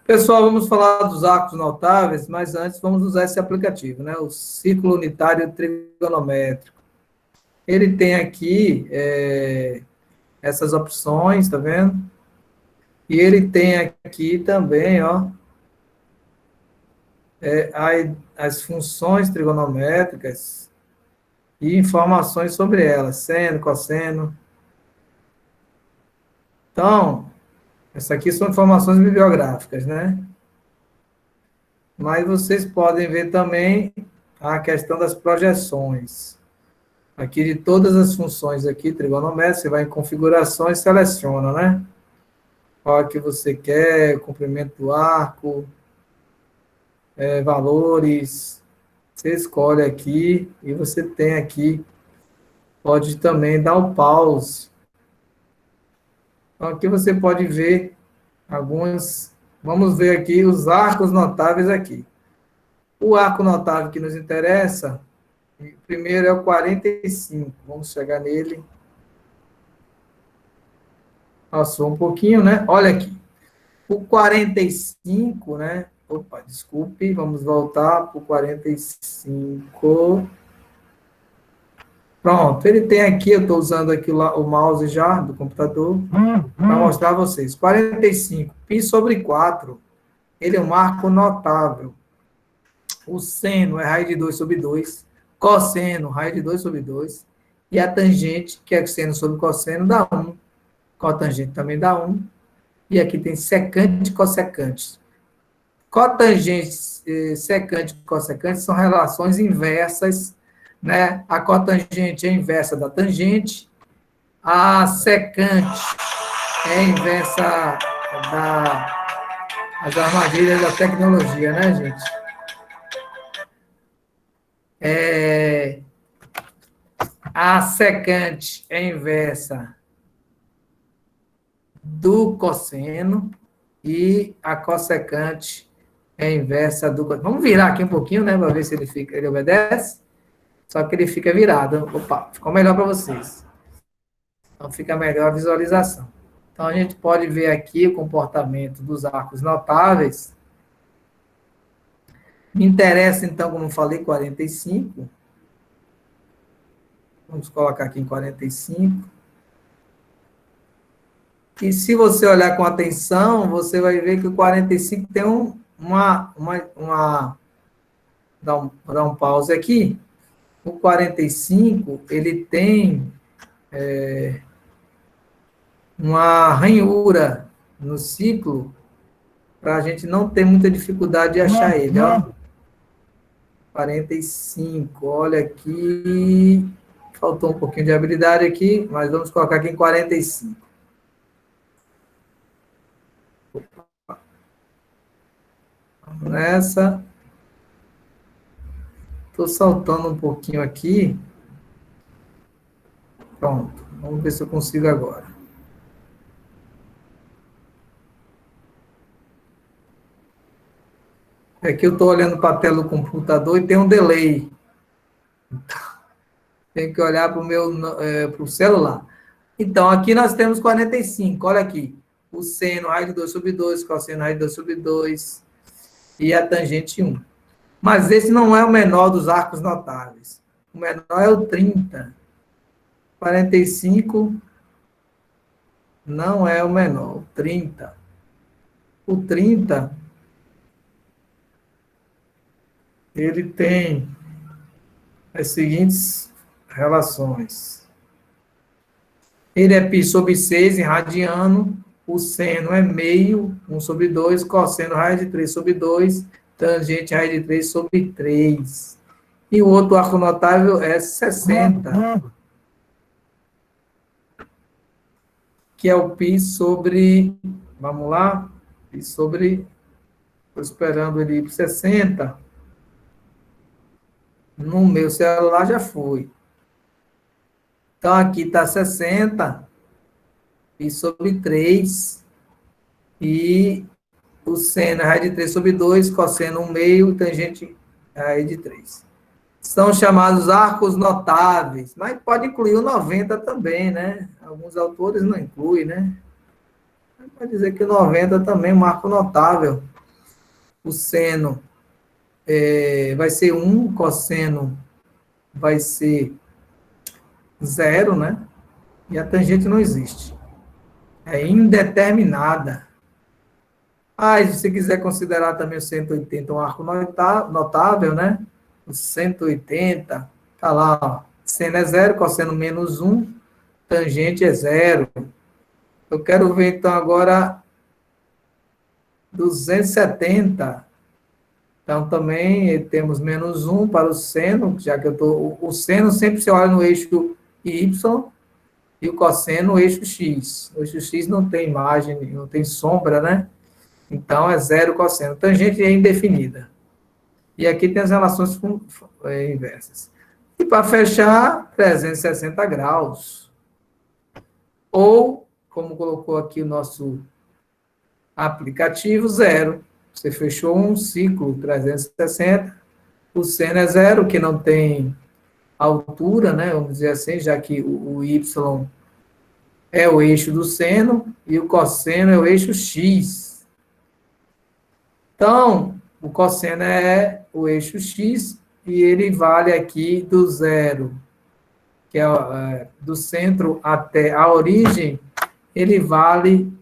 Pessoal, vamos falar dos arcos notáveis, mas antes vamos usar esse aplicativo, né? O Círculo Unitário Trigonométrico. Ele tem aqui essas opções, tá vendo? E ele tem aqui também, ó, as funções trigonométricas e informações sobre elas, seno, cosseno. Então, essas aqui são informações bibliográficas, né? Mas vocês podem ver também a questão das projeções. Aqui de todas as funções aqui, trigonométricas, você vai em configurações e seleciona, né? Qual que você quer, comprimento do arco, valores. Você escolhe aqui e você tem aqui, pode também dar o pause. Então aqui você pode ver alguns, vamos ver aqui os arcos notáveis aqui. O arco notável que nos interessa, primeiro é o 45, vamos chegar nele. Passou um pouquinho, né? Olha aqui. O 45, né? Opa, desculpe, vamos voltar para o 45. Pronto, ele tem aqui, eu estou usando aqui o mouse já do computador para mostrar a vocês. 45, π sobre 4, ele é um arco notável. O seno é raiz de 2 sobre 2, cosseno, raiz de 2 sobre 2, e a tangente, que é seno sobre cosseno, dá 1. Cotangente também dá 1. E aqui tem secante e cossecante. Cotangente, secante e cossecante são relações inversas, né? A cotangente é a inversa da tangente, a secante é a inversa das armadilhas da tecnologia, né, gente? A secante é a inversa do cosseno e a cossecante é a inversa do cosseno. Vamos virar aqui um pouquinho, né, para ver se ele obedece. Só que ele fica virado. Opa, ficou melhor para vocês. Então fica melhor a visualização. Então a gente pode ver aqui o comportamento dos arcos notáveis. Me interessa, então, como falei, 45. Vamos colocar aqui em 45. E se você olhar com atenção, você vai ver que o 45 tem dar um pause aqui. O 45, ele tem uma ranhura no ciclo, para a gente não ter muita dificuldade de achar ele, ó. 45, olha aqui, faltou um pouquinho de habilidade aqui, mas vamos colocar aqui em 45. Vamos nessa. Estou saltando um pouquinho aqui. Pronto, vamos ver se eu consigo agora. Aqui eu estou olhando para a tela do computador e tem um delay. Tenho que olhar para o pro celular. Então, aqui nós temos 45, olha aqui. O seno, raiz de 2 sobre 2, cosseno, raiz de 2 sobre 2, e a tangente 1. Mas esse não é o menor dos arcos notáveis. O menor é o 30. 45 não é o menor, o 30. O 30, ele tem as seguintes relações. Ele é π sobre 6 em radiano, o seno é meio, 1 sobre 2, cosseno raiz de 3 sobre 2, tangente raiz de 3 sobre 3. E o outro arco notável é 60, que é o π sobre, vamos lá, π sobre, estou esperando ele ir para 60. No meu celular já foi. Então, aqui está 60, π sobre 3, e o seno é raiz de 3 sobre 2, cosseno 1 meio, tangente raiz de 3. São chamados arcos notáveis, mas pode incluir o 90 também, né? Alguns autores não incluem, né? Pode dizer que o 90 também é um arco notável. o seno vai ser 1, cosseno vai ser 0, né? E a tangente não existe. É indeterminada. Ah, e se você quiser considerar também o 180 um arco notável, né? O 180, tá lá, ó. Seno é 0, cosseno menos 1, tangente é 0. Eu quero ver, então, agora 270. Então, também temos menos 1 para o seno, já que eu tô, o seno sempre se olha no eixo Y e o cosseno no eixo X. O eixo X não tem imagem, não tem sombra, né? Então, é 0 cosseno. Tangente é indefinida. E aqui tem as relações inversas. E para fechar, 360 graus. Ou, como colocou aqui o nosso aplicativo, 0. Você fechou um ciclo 360. O seno é 0, que não tem altura, né? Vamos dizer assim, já que o Y é o eixo do seno e o cosseno é o eixo X. Então, o cosseno é o eixo X e ele vale aqui do 0, que é do centro até a origem, ele vale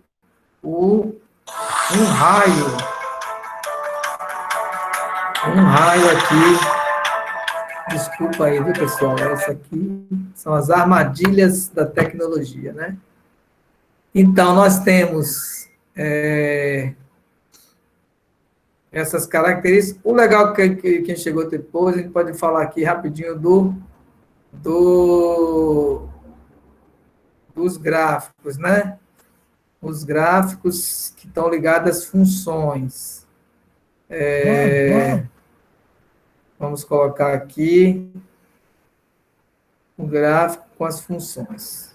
um raio. Um raio aqui. Desculpa aí, viu, pessoal? Essa aqui são as armadilhas da tecnologia, né? Então, nós temos essas características. O legal é que quem chegou depois, a gente pode falar aqui rapidinho dos gráficos, né? Os gráficos que estão ligados às funções. Vamos colocar aqui o gráfico com as funções.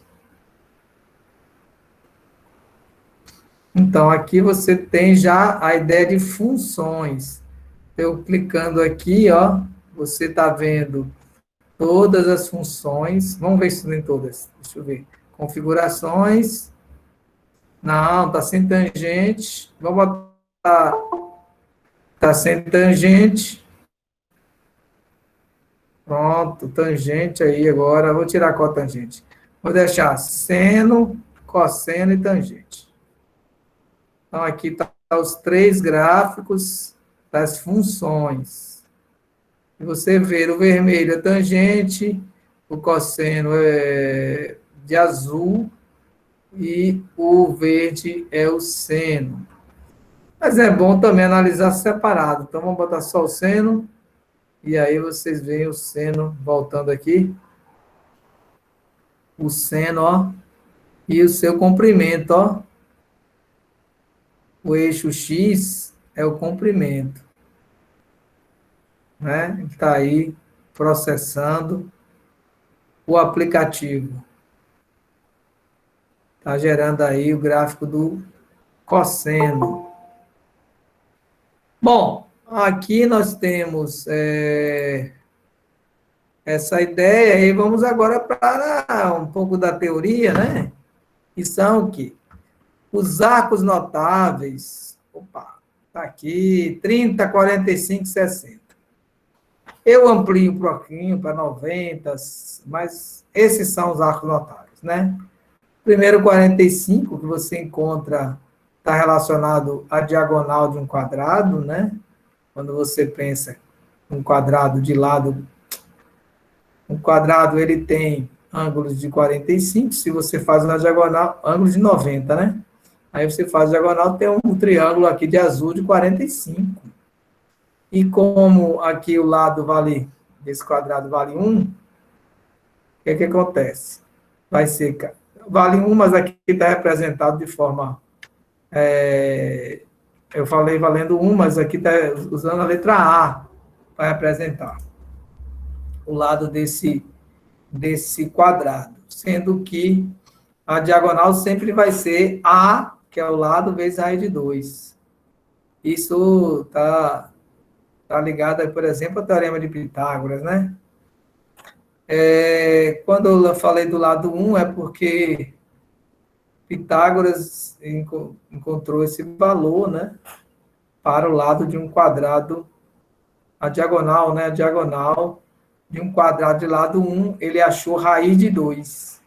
Então, aqui você tem já a ideia de funções. Eu clicando aqui, ó, você está vendo todas as funções. Vamos ver se tem todas. Deixa eu ver. Configurações. Não, está sem tangente. Vamos botar. Está sem tangente. Pronto, tangente aí agora. Vou tirar qual tangente? Vou deixar seno, cosseno e tangente. Então, aqui estão os 3 gráficos das funções. E você vê o vermelho é tangente, o cosseno é de azul e o verde é o seno. Mas é bom também analisar separado. Então, vamos botar só o seno. E aí vocês veem o seno voltando aqui. O seno, ó. E o seu comprimento, ó. O eixo X é o comprimento. Né? Está aí processando o aplicativo. Está gerando aí o gráfico do cosseno. Bom, aqui nós temos essa ideia, e vamos agora para um pouco da teoria, né? Que são o quê? Os arcos notáveis. Opa, está aqui, 30, 45, 60. Eu amplio um pouquinho para 90, mas esses são os arcos notáveis, né? Primeiro 45, que você encontra, está relacionado à diagonal de um quadrado, né? Quando você pensa um quadrado de lado, um quadrado ele tem ângulos de 45, se você faz uma diagonal, ângulos de 90, né? Aí você faz a diagonal, tem um triângulo aqui de azul de 45. E como aqui o lado vale, desse quadrado vale 1, o que acontece? Vai ser, vale 1, mas aqui está representado de forma, eu falei valendo 1, mas aqui está usando a letra A para representar o lado desse quadrado, sendo que a diagonal sempre vai ser A, que é o lado, vezes raiz de 2. Isso está ligado, por exemplo, ao Teorema de Pitágoras, né? Quando eu falei do lado 1, é porque Pitágoras encontrou esse valor, né? para o lado de um quadrado, a diagonal, né? A diagonal de um quadrado de lado 1, ele achou raiz de 2.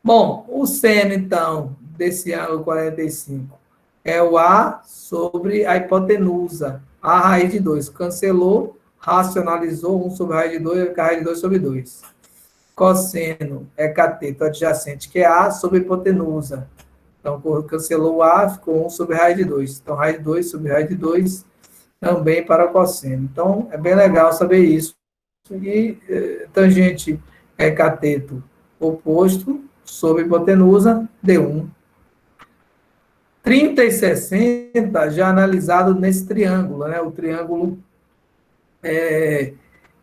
Bom, o seno, então, desse ângulo 45 é o A sobre a hipotenusa, a raiz de 2. Cancelou, racionalizou 1 sobre a raiz de 2, a raiz de 2 sobre 2. Cosseno é cateto adjacente, que é A sobre a hipotenusa. Então, cancelou o A, ficou 1 sobre a raiz de 2. Então, raiz de 2 sobre a raiz de 2 também para o cosseno. Então, é bem legal saber isso. E tangente é cateto oposto sobre hipotenusa, D1. 30 e 60 já analisado nesse triângulo, né? O triângulo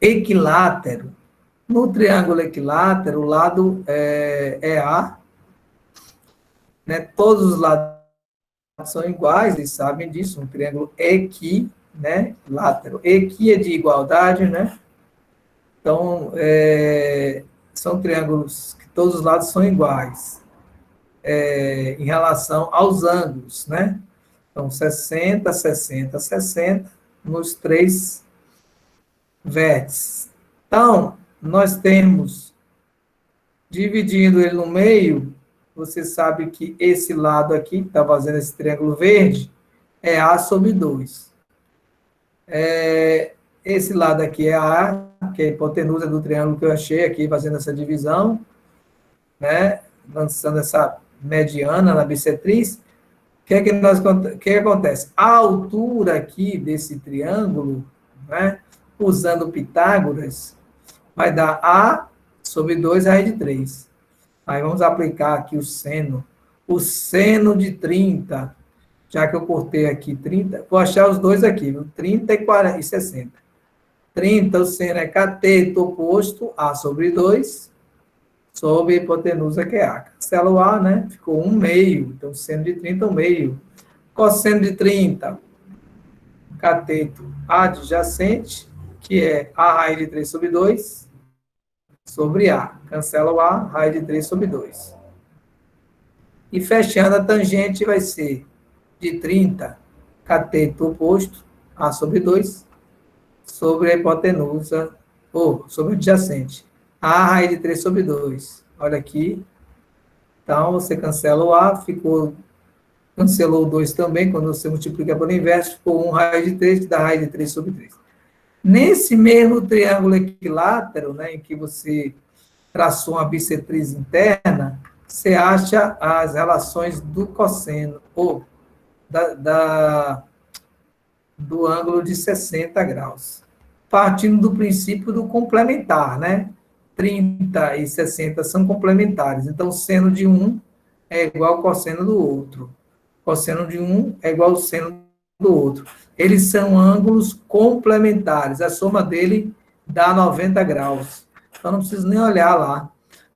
equilátero. No triângulo equilátero, o lado é A, né? Todos os lados são iguais, eles sabem disso, um triângulo equi, né? Látero. Equi é de igualdade, né? Então, são triângulos que todos os lados são iguais em relação aos ângulos, né? Então, 60, 60, 60 nos 3 vértices. Então, nós temos, dividindo ele no meio, você sabe que esse lado aqui, que está fazendo esse triângulo verde, é A sobre 2. Esse lado aqui é A, que é a hipotenusa do triângulo que eu achei aqui, fazendo essa divisão, né? Lançando essa mediana na bissetriz. O que acontece? A altura aqui desse triângulo, né? Usando Pitágoras, vai dar A sobre 2 raiz de 3. Aí vamos aplicar aqui o seno. O seno de 30, já que eu cortei aqui 30, vou achar os dois aqui, viu? 30 e 40 e 60. 30, o seno é cateto oposto, A sobre 2, sobre a hipotenusa, que é A. Cancela o A, né? Ficou 1 meio. Então, seno de 30, 1 meio. Cosseno de 30, cateto adjacente, que é A raiz de 3 sobre 2, sobre A. Cancela o A, raiz de 3 sobre 2. E fechando a tangente vai ser de 30, cateto oposto, A sobre 2, sobre a hipotenusa, ou sobre o adjacente. A raiz de 3 sobre 2. Olha aqui. Então, você cancela o A, cancelou o 2 também, quando você multiplica pelo inverso, ficou 1 raiz de 3, que dá raiz de 3 sobre 3. Nesse mesmo triângulo equilátero, né, em que você traçou uma bissetriz interna, você acha as relações do cosseno, ou do ângulo de 60 graus. Partindo do princípio do complementar, né? 30 e 60 são complementares. Então, seno de um é igual ao cosseno do outro. Cosseno de um é igual ao seno do outro. Eles são ângulos complementares. A soma dele dá 90 graus. Então, não preciso nem olhar lá.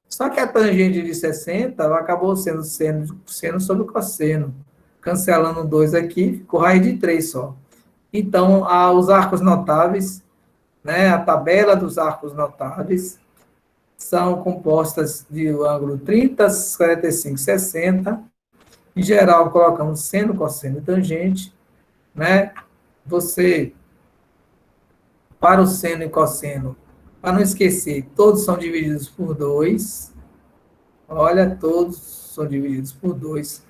Só que a tangente de 60 acabou sendo seno sobre o cosseno. Cancelando 2 aqui, ficou raiz de 3 só. Então, os arcos notáveis, né, a tabela dos arcos notáveis, são compostas de ângulo 30, 45, 60. Em geral, colocamos seno, cosseno e tangente, né? Você, para o seno e cosseno, para não esquecer, todos são divididos por 2. Olha, todos são divididos por 2.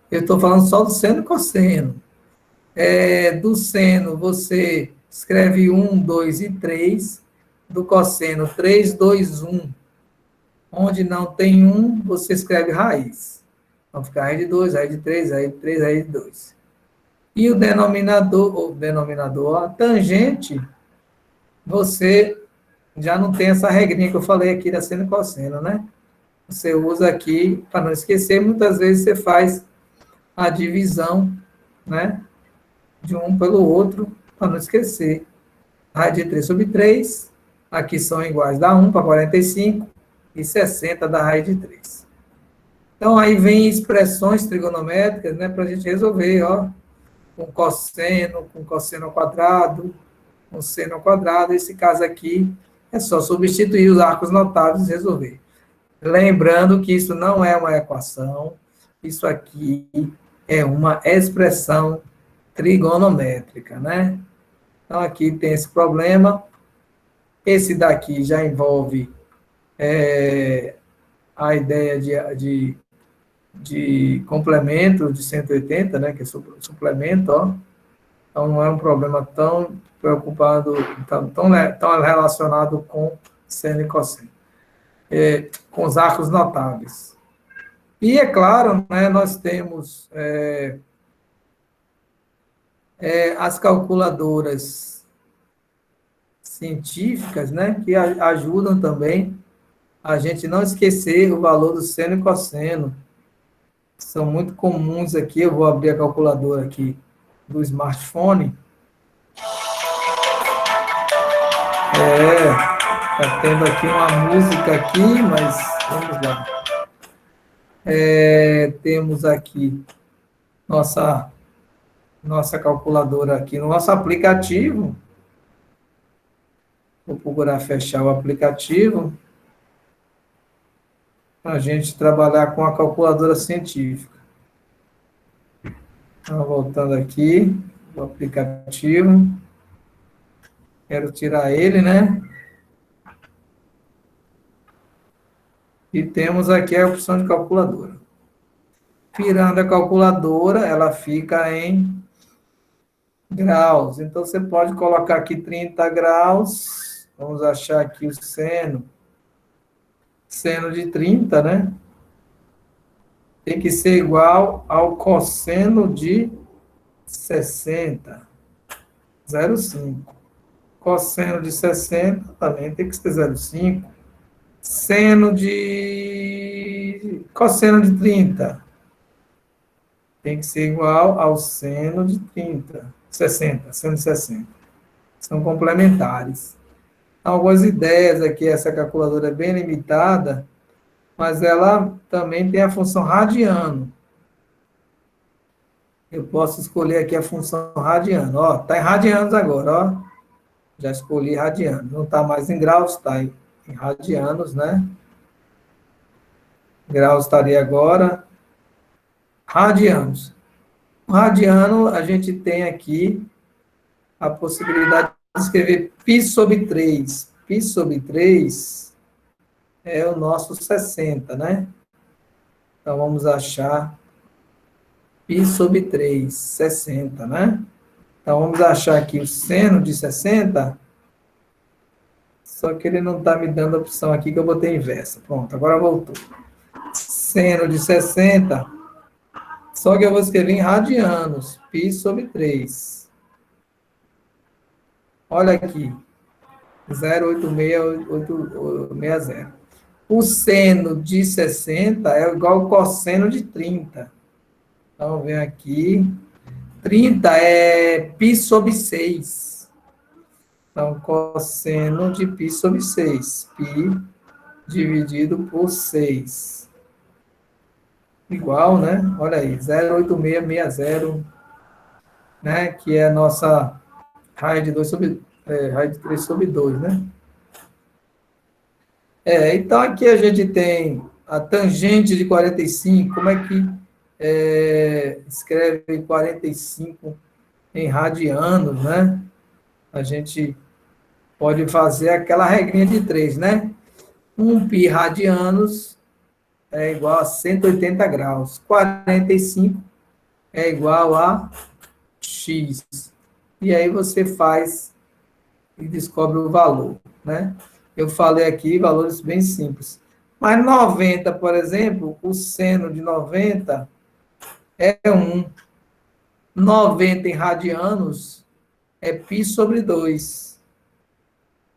Eu estou falando só do seno e cosseno. Do seno, você escreve 1, 2 e 3. Do cosseno, 3, 2, 1. Onde não tem 1, você escreve raiz. Então, fica raiz de 2, raiz de 3, raiz de 3, raiz de 2. E o denominador, a tangente, você já não tem essa regrinha que eu falei aqui da seno e cosseno, né? Você usa aqui, para não esquecer, muitas vezes você faz a divisão, né? De um pelo outro, para não esquecer. Raiz de 3 sobre 3, aqui são iguais, dá 1 para 45, e 60 da raiz de 3. Então, aí vem expressões trigonométricas, né, para a gente resolver, ó, com cosseno ao quadrado, com seno ao quadrado. Esse caso aqui é só substituir os arcos notáveis e resolver. Lembrando que isso não é uma equação, isso aqui é uma expressão trigonométrica, né? Então, aqui tem esse problema. Esse daqui já envolve a ideia de complemento de 180, né? Que é suplemento, ó. Então, não é um problema tão preocupado, tão relacionado com seno e cosseno, com os arcos notáveis. E, é claro, né, nós temos as calculadoras científicas, né, que ajudam também a gente não esquecer o valor do seno e cosseno. São muito comuns aqui. Eu vou abrir a calculadora aqui do smartphone. Está tendo aqui uma música aqui, mas vamos lá. Temos aqui nossa calculadora aqui no nosso aplicativo. Vou procurar fechar o aplicativo para a gente trabalhar com a calculadora científica. Então, voltando aqui, o aplicativo. Quero tirar ele, né? E temos aqui a opção de calculadora. Tirando a calculadora, ela fica em graus. Então, você pode colocar aqui 30 graus. Vamos achar aqui o seno. Seno de 30, né? Tem que ser igual ao cosseno de 60. 0,5. Cosseno de 60 também tem que ser 0,5. Cosseno de 30 tem que ser igual ao seno de 60, seno de 60. São complementares. Algumas ideias aqui, essa calculadora é bem limitada, mas ela também tem a função radiano. Eu posso escolher aqui a função radiano. Ó, está em radianos agora, ó. Já escolhi radiano. Não está mais em graus, está em radianos, né? Graus estaria agora radianos. O radiano, a gente tem aqui a possibilidade de escrever π sobre 3. Π sobre 3 é o nosso 60, né? Então, vamos achar π sobre 3, 60, né? Então, vamos achar aqui o seno de 60, só que ele não está me dando a opção aqui que eu botei inversa. Pronto, agora voltou. Seno de 60, só que eu vou escrever em radianos, π sobre 3. Olha aqui, 0,8660. O seno de 60 é igual ao cosseno de 30. Então, vem aqui. 30 é π sobre 6. Então, cosseno de π sobre 6. Π dividido por 6. Igual, né? Olha aí, 0,8660, né? Que é a nossa raiz de 3 sobre 2, né? Então, aqui a gente tem a tangente de 45. Como é que escreve 45 em radianos, né? A gente pode fazer aquela regrinha de 3, né? 1 π radianos é igual a 180 graus. 45 é igual a x. E aí você faz e descobre o valor, né? Eu falei aqui valores bem simples. Mas 90, por exemplo, o seno de 90 é 1. 90 em radianos é π sobre 2.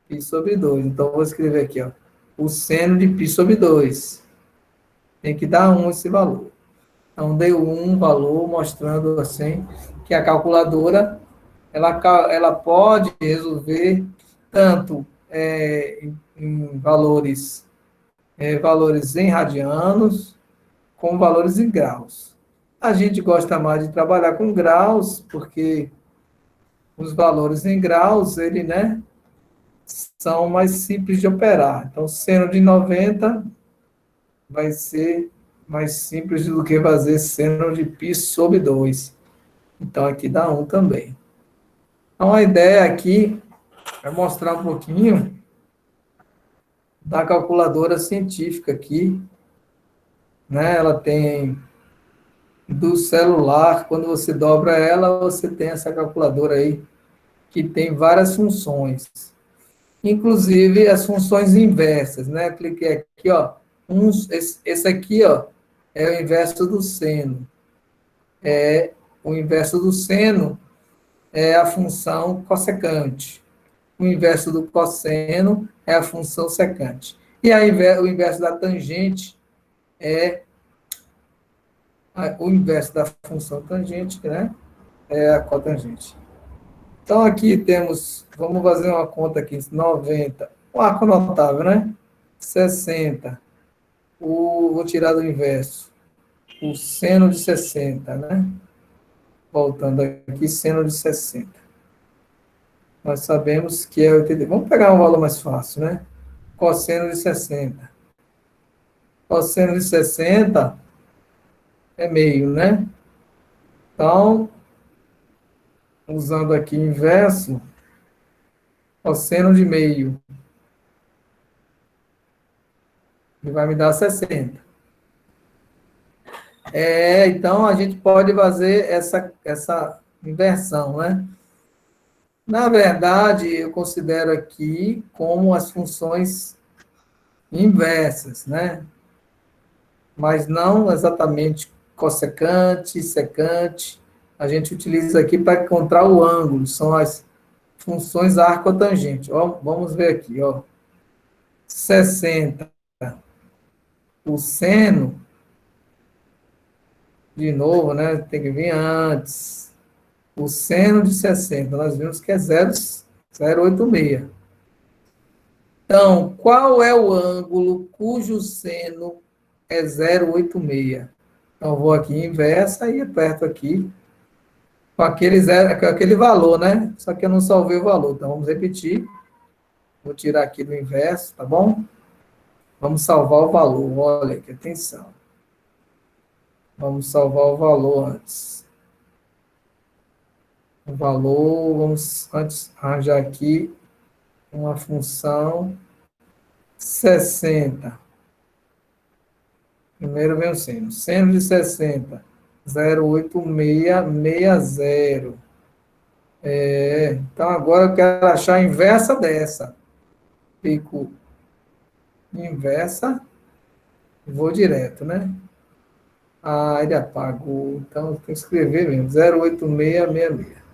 Π sobre 2. Então, vou escrever aqui, ó. O seno de π sobre 2. Tem que dar 1 esse valor. Então, deu 1 valor, mostrando assim que a calculadora ela pode resolver tanto em valores em radianos, com valores em graus. A gente gosta mais de trabalhar com graus, porque os valores em graus, né, são mais simples de operar. Então, seno de 90 vai ser mais simples do que fazer seno de π sobre 2. Então, aqui dá 1 também. Então, a ideia aqui é mostrar um pouquinho da calculadora científica aqui, né? Ela tem do celular, quando você dobra ela, você tem essa calculadora aí, que tem várias funções. Inclusive as funções inversas, né? Cliquei aqui, ó. Esse aqui, ó, é o inverso do seno. O inverso do seno é a função cossecante. O inverso do cosseno é a função secante. E o inverso da tangente é o inverso da função tangente, né? É a cotangente. Então, aqui temos, vamos fazer uma conta aqui, 90, um arco notável, né? 60, vou tirar do inverso, o seno de 60, né? Voltando aqui, seno de 60. Nós sabemos que é 80. Vamos pegar um valor mais fácil, né? Cosseno de 60. Cosseno de 60 é meio, né? Então, usando aqui inverso, cosseno de meio, ele vai me dar 60. Então, a gente pode fazer essa inversão, né? Na verdade, eu considero aqui como as funções inversas, né? Mas não exatamente cossecante, secante. A gente utiliza aqui para encontrar o ângulo, são as funções arcotangentes. Ó, vamos ver aqui, ó. 60, o seno, de novo, né? Tem que vir antes. O seno de 60, nós vimos que é 0,86. Então, qual é o ângulo cujo seno é 0,86? Então, vou aqui em inversa e aperto aqui com com aquele valor, né? Só que eu não salvei o valor. Então, vamos repetir. Vou tirar aqui do inverso, tá bom? Vamos salvar o valor. Olha aqui, atenção. Vamos salvar o valor antes. O valor, vamos antes arranjar aqui uma função 60. Primeiro vem o seno. Seno de 60, 0,8660. Então agora eu quero achar a inversa dessa. Fico inversa e vou direto, né? Ah, ele apagou. Então tem que escrever mesmo. 0,8666.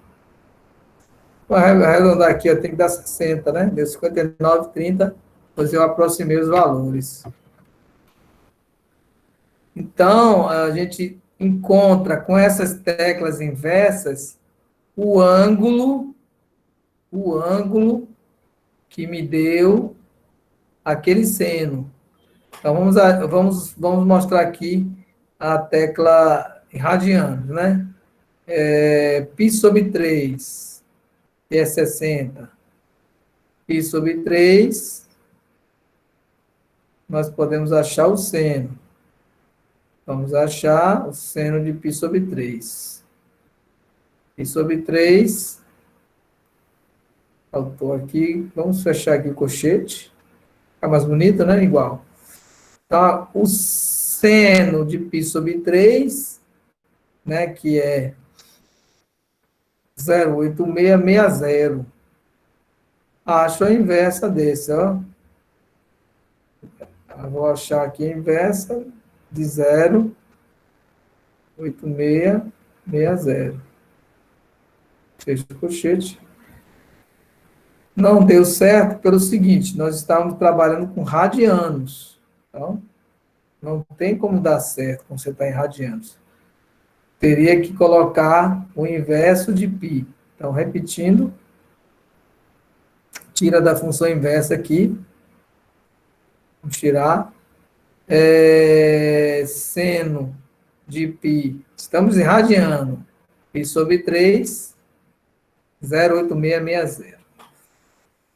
Vou arredondar aqui, ó, tem que dar 60, né? Deu 59,30. Depois eu aproximei os valores. Então, a gente encontra com essas teclas inversas o ângulo que me deu aquele seno. Então, vamos mostrar aqui a tecla em radianos, né? Π sobre 3, que é 60. Π sobre 3, nós podemos achar o seno. Vamos achar o seno de π sobre 3. Π sobre 3, faltou aqui, vamos fechar aqui o colchete. Fica mais bonito, né? Igual. Então, o seno de π sobre 3, né, que é 0,8660. Acho a inversa desse, ó. Eu vou achar aqui a inversa de 0,8660. Fecha o colchete. Não deu certo pelo seguinte, nós estávamos trabalhando com radianos. Então, não tem como dar certo quando você está em radianos. Teria que colocar o inverso de π. Então, repetindo, tira da função inversa aqui. Vamos tirar. Seno de π. Estamos em radiano. Π sobre 3, 0,8660.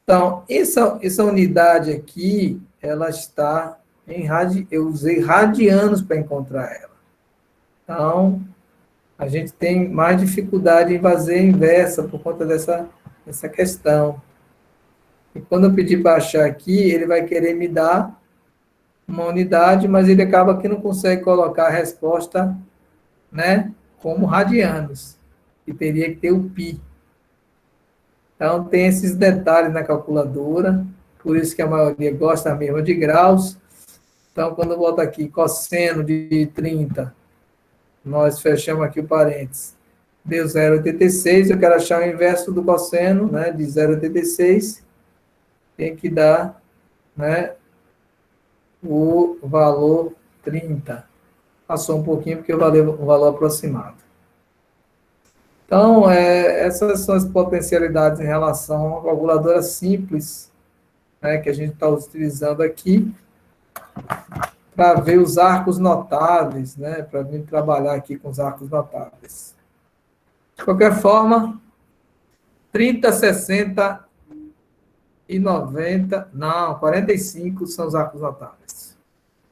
Então, essa unidade aqui, ela está em eu usei radianos para encontrar ela. Então, A gente tem mais dificuldade em fazer a inversa por conta dessa questão. E quando eu pedir para achar aqui, ele vai querer me dar uma unidade, mas ele acaba que não consegue colocar a resposta, né, como radianos. E teria que ter o π. Então, tem esses detalhes na calculadora, por isso que a maioria gosta mesmo de graus. Então, quando eu boto aqui cosseno de 30, nós fechamos aqui o parênteses, deu 0,86, eu quero achar o inverso do cosseno, né, de 0,86, tem que dar, né, o valor 30. Passou um pouquinho porque eu valei o valor aproximado. Então, essas são as potencialidades em relação a uma calculadora simples, né, que a gente está utilizando aqui, para ver os arcos notáveis, né, para vir trabalhar aqui com os arcos notáveis. De qualquer forma, 30, 60 e 90, não, 45 são os arcos notáveis.